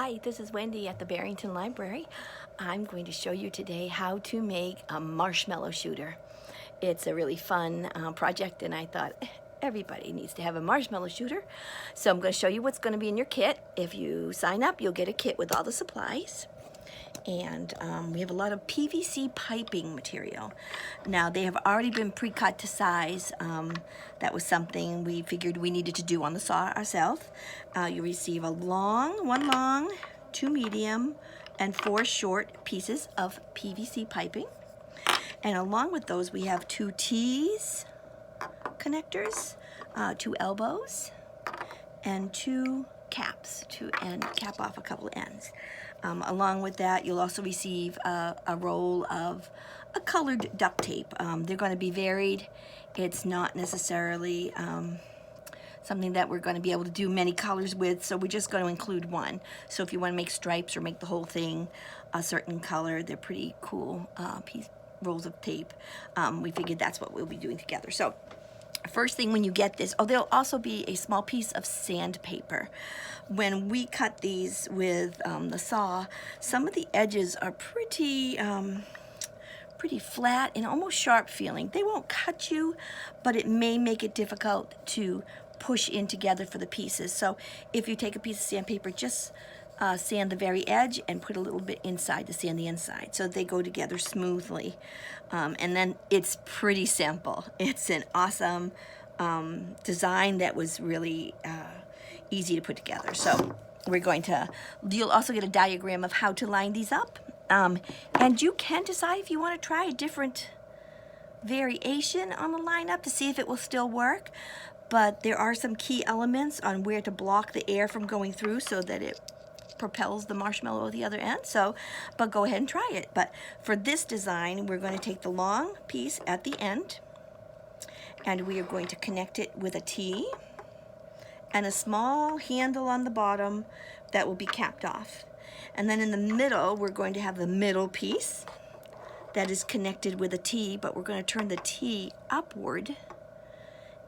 Hi, this is Wendy at the Barrington Library. I'm going to show you today how to make a marshmallow shooter. It's a really fun project, and I thought everybody needs to have a marshmallow shooter. So I'm going to show you what's going to be in your kit. If you sign up, you'll get a kit with all the supplies. And we have a lot of PVC piping material. Now, they have already been pre-cut to size. That was something we figured we needed to do on the saw ourselves. You receive one long, 2 medium, and 4 short pieces of PVC piping. And along with those, we have 2 T's connectors, 2 elbows, and 2 caps to cap off a couple of ends. Along with that, you'll also receive a roll of a colored duct tape. They're going to be varied. It's not necessarily something that we're going to be able to do many colors with, so we're just going to include one. So if you want to make stripes or make the whole thing a certain color, they're pretty cool rolls of tape. We figured that's what we'll be doing together. So first thing when you get this, there'll also be a small piece of sandpaper. When we cut these with the saw, some of the edges are pretty flat and almost sharp feeling. They won't cut you, but it may make it difficult to push in together for the pieces. So if you take a piece of sandpaper, just sand the very edge and put a little bit inside to sand the inside so they go together smoothly. And then it's pretty simple. It's an awesome design that was really easy to put together. So you'll also get a diagram of how to line these up. And you can decide if you want to try a different variation on the lineup to see if it will still work. But there are some key elements on where to block the air from going through so that it propels the marshmallow at the other end. But go ahead and try it. But for this design, we're going to take the long piece at the end, and we are going to connect it with a T and a small handle on the bottom that will be capped off. And then in the middle, we're going to have the middle piece that is connected with a T, but we're going to turn the T upward,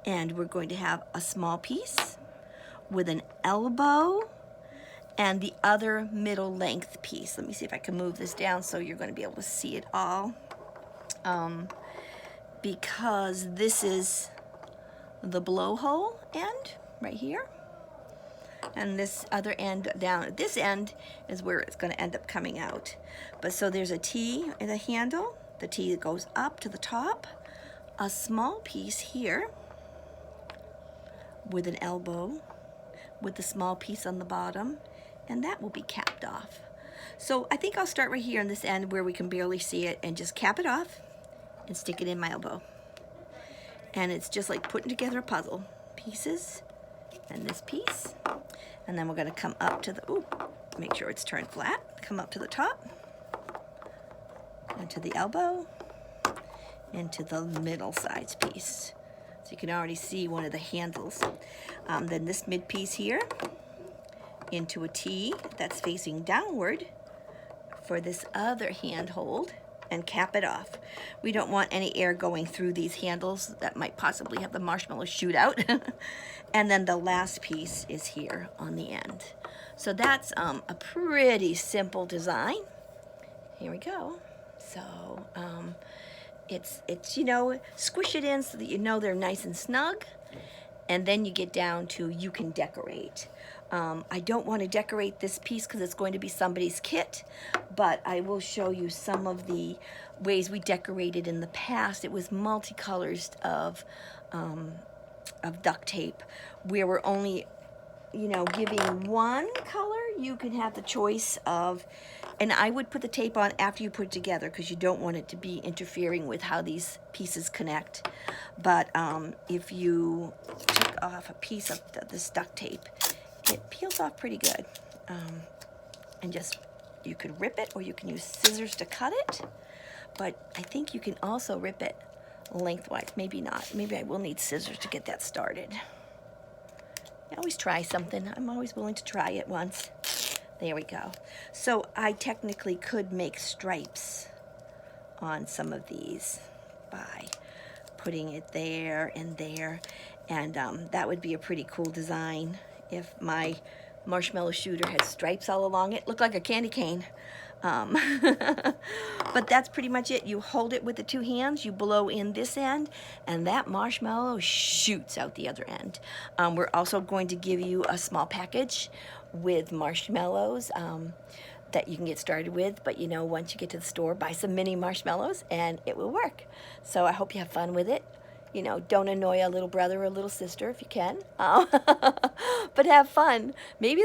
and we're going to have a small piece with an elbow and the other middle length piece. Let me see if I can move this down so you're going to be able to see it all. Because this is the blowhole end right here, and this other end down at this end is where it's going to end up coming out. But so there's a T and a handle. The T that goes up to the top, a small piece here with an elbow with the small piece on the bottom, and that will be capped off. So I think I'll start right here on this end where we can barely see it and just cap it off and stick it in my elbow. And it's just like putting together a puzzle. Pieces and this piece. And then we're going to come up to the, make sure it's turned flat. Come up to the top and to the elbow and to the middle sides piece. So you can already see one of the handles. Then this mid piece here into a T that's facing downward for this other handhold, and cap it off. We don't want any air going through these handles that might possibly have the marshmallow shoot out. And then the last piece is here on the end. So that's a pretty simple design. Here we go. So it's squish it in so that you know they're nice and snug. And then you get down to you can decorate. I don't want to decorate this piece because it's going to be somebody's kit, but I will show you some of the ways we decorated in the past. It was multicolors of duct tape, where we're only, giving one color. You can have the choice of, and I would put the tape on after you put it together because you don't want it to be interfering with how these pieces connect. But if you take off a piece of this duct tape, it peels off pretty good. And you could rip it, or you can use scissors to cut it. But I think you can also rip it lengthwise. Maybe not. Maybe I will need scissors to get that started. I always try something. I'm always willing to try it once. There we go. So I technically could make stripes on some of these by putting it there and there. And that would be a pretty cool design if my Marshmallow Shooter has stripes all along it. Look like a candy cane. But that's pretty much it. You hold it with the two hands, you blow in this end, and that marshmallow shoots out the other end. We're also going to give you a small package with marshmallows that you can get started with, but you know, once you get to the store, buy some mini marshmallows and it will work. So I hope you have fun with it. You know, don't annoy a little brother or a little sister if you can, but have fun. Maybe